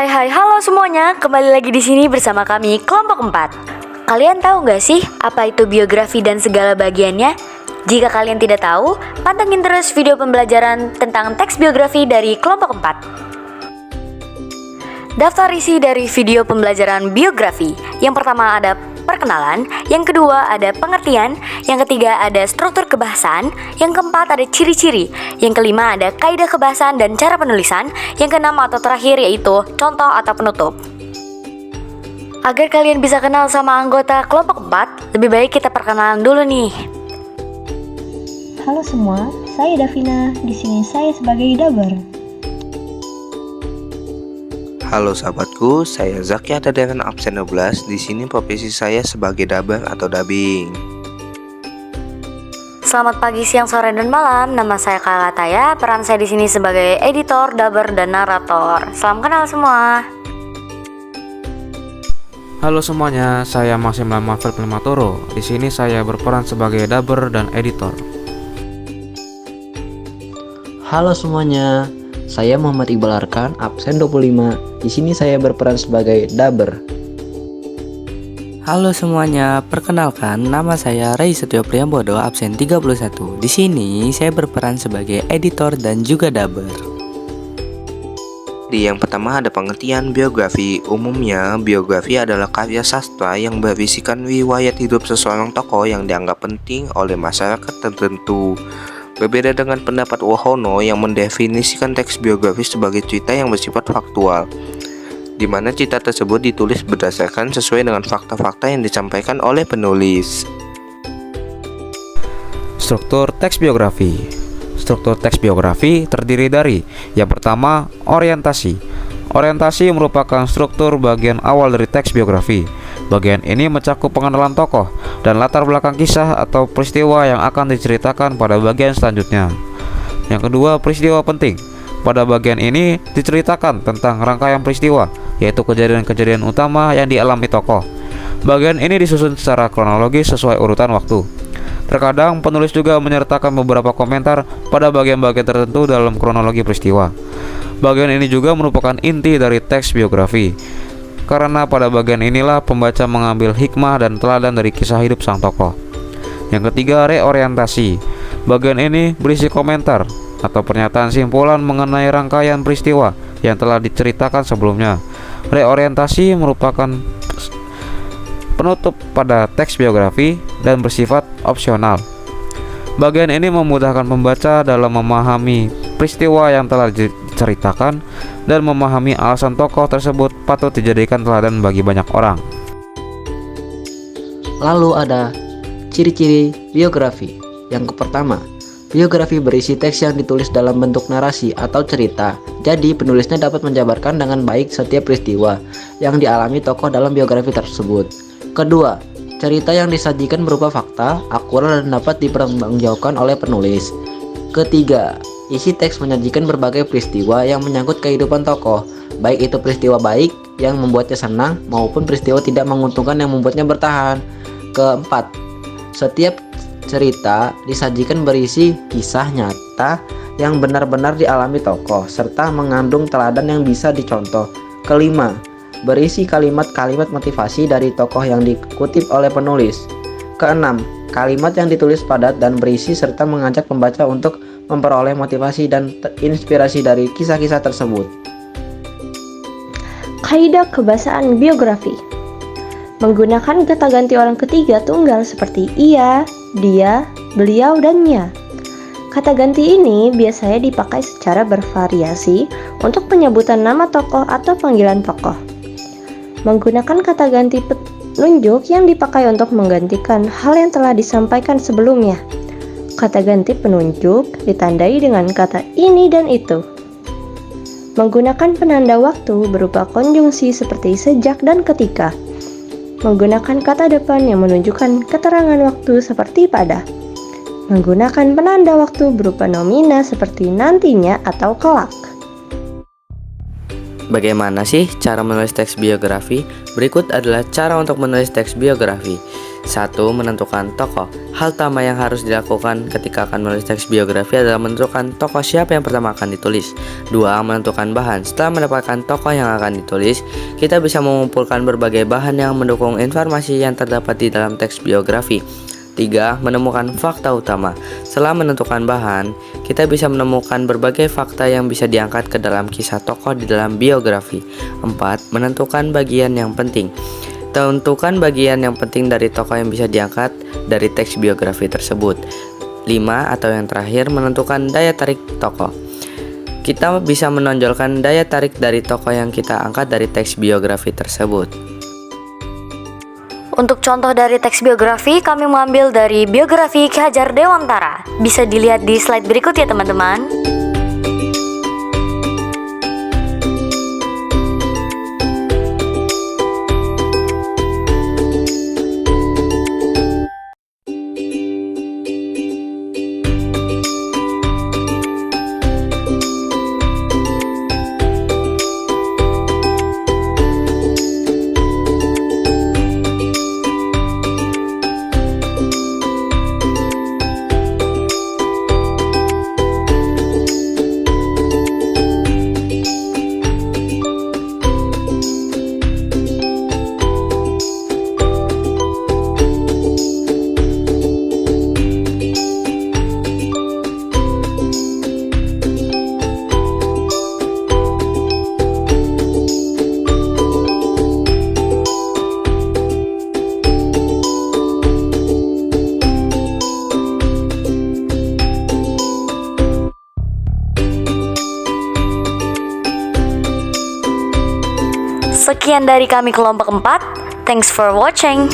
Hai, halo semuanya. Kembali lagi di sini bersama kami Kelompok 4. Kalian tahu nggak sih apa itu biografi dan segala bagiannya? Jika kalian tidak tahu, pantengin terus video pembelajaran tentang teks biografi dari Kelompok 4. Daftar isi dari video pembelajaran biografi. Yang pertama ada perkenalan, yang kedua ada pengertian, yang ketiga ada struktur kebahasaan, yang keempat ada ciri-ciri, yang kelima ada kaidah kebahasaan dan cara penulisan, yang keenam atau terakhir yaitu contoh atau penutup. Agar kalian bisa kenal sama anggota kelompok 4, lebih baik kita perkenalan dulu nih. Halo semua, saya Davina. Di sini saya sebagai Dabar. Halo sahabatku, saya Zakia dengan absen 12. Di sini profesi saya sebagai dabar atau dubbing. Selamat pagi, siang, sore, dan malam. Nama saya Kalataya. Peran saya di sini sebagai editor, dabar, dan narator. Salam kenal semua. Halo semuanya, saya Maxim Lamafel Primatoro. Di sini saya berperan sebagai dabar dan editor. Halo semuanya, saya Muhammad Iqbal Arkan, absen 25. Di sini saya berperan sebagai dabar. Halo semuanya, perkenalkan nama saya Ray Setio Priambodo, absen 31. Di sini saya berperan sebagai editor dan juga dabar. Di yang pertama ada pengertian biografi. Umumnya, biografi adalah karya sastra yang berisikan riwayat hidup seseorang tokoh yang dianggap penting oleh masyarakat tertentu. Berbeda dengan pendapat Wahono yang mendefinisikan teks biografi sebagai cerita yang bersifat faktual, di mana cerita tersebut ditulis berdasarkan sesuai dengan fakta-fakta yang disampaikan oleh penulis. Struktur teks biografi. Struktur teks biografi terdiri dari yang pertama, orientasi. Orientasi merupakan struktur bagian awal dari teks biografi. Bagian ini mencakup pengenalan tokoh dan latar belakang kisah atau peristiwa yang akan diceritakan pada bagian selanjutnya. Yang kedua, peristiwa penting. Pada bagian ini diceritakan tentang rangkaian peristiwa, yaitu kejadian-kejadian utama yang dialami tokoh. Bagian ini disusun secara kronologis sesuai urutan waktu. Terkadang penulis juga menyertakan beberapa komentar pada bagian-bagian tertentu dalam kronologi peristiwa. Bagian ini juga merupakan inti dari teks biografi, karena pada bagian inilah pembaca mengambil hikmah dan teladan dari kisah hidup sang tokoh. Yang ketiga, reorientasi. Bagian ini berisi komentar atau pernyataan simpulan mengenai rangkaian peristiwa yang telah diceritakan sebelumnya. Reorientasi merupakan penutup pada teks biografi dan bersifat opsional. Bagian ini memudahkan pembaca dalam memahami peristiwa yang telah diceritakan dan memahami alasan tokoh tersebut patut dijadikan teladan bagi banyak orang. Lalu ada ciri-ciri biografi. Yang pertama, biografi berisi teks yang ditulis dalam bentuk narasi atau cerita. Jadi penulisnya dapat menjabarkan dengan baik setiap peristiwa yang dialami tokoh dalam biografi tersebut. Kedua, cerita yang disajikan berupa fakta, akurat dan dapat dipertanggungjawabkan oleh penulis. Ketiga, isi teks menyajikan berbagai peristiwa yang menyangkut kehidupan tokoh, baik itu peristiwa baik yang membuatnya senang maupun peristiwa tidak menguntungkan yang membuatnya bertahan. Keempat, setiap cerita disajikan berisi kisah nyata yang benar-benar dialami tokoh serta mengandung teladan yang bisa dicontoh. Kelima, berisi kalimat-kalimat motivasi dari tokoh yang dikutip oleh penulis. Keenam, kalimat yang ditulis padat dan berisi serta mengajak pembaca untuk memperoleh motivasi dan inspirasi dari kisah-kisah tersebut. Kaidah kebahasaan biografi. Menggunakan kata ganti orang ketiga tunggal seperti ia, dia, beliau, dan nya. Kata ganti ini biasanya dipakai secara bervariasi untuk penyebutan nama tokoh atau panggilan tokoh. Menggunakan kata ganti penunjuk yang dipakai untuk menggantikan hal yang telah disampaikan sebelumnya. Kata ganti penunjuk ditandai dengan kata ini dan itu. Menggunakan penanda waktu berupa konjungsi seperti sejak dan ketika. Menggunakan kata depan yang menunjukkan keterangan waktu seperti pada. Menggunakan penanda waktu berupa nomina seperti nantinya atau kelak. Bagaimana sih cara menulis teks biografi? Berikut adalah cara untuk menulis teks biografi. 1. Menentukan tokoh. Hal pertama yang harus dilakukan ketika akan menulis teks biografi adalah menentukan tokoh siapa yang pertama akan ditulis. 2. Menentukan bahan. Setelah mendapatkan tokoh yang akan ditulis, kita bisa mengumpulkan berbagai bahan yang mendukung informasi yang terdapat di dalam teks biografi. 3. Menemukan fakta utama. Setelah menentukan bahan, kita bisa menemukan berbagai fakta yang bisa diangkat ke dalam kisah tokoh di dalam biografi. 4. Menentukan bagian yang penting. Tentukan bagian yang penting dari tokoh yang bisa diangkat dari teks biografi tersebut. 5. Atau yang terakhir, menentukan daya tarik tokoh. Kita bisa menonjolkan daya tarik dari tokoh yang kita angkat dari teks biografi tersebut. Untuk contoh dari teks biografi, kami mengambil dari biografi Ki Hajar Dewantara. Bisa dilihat di slide berikut ya teman-teman. Sekian dari kami kelompok 4. Thanks for watching.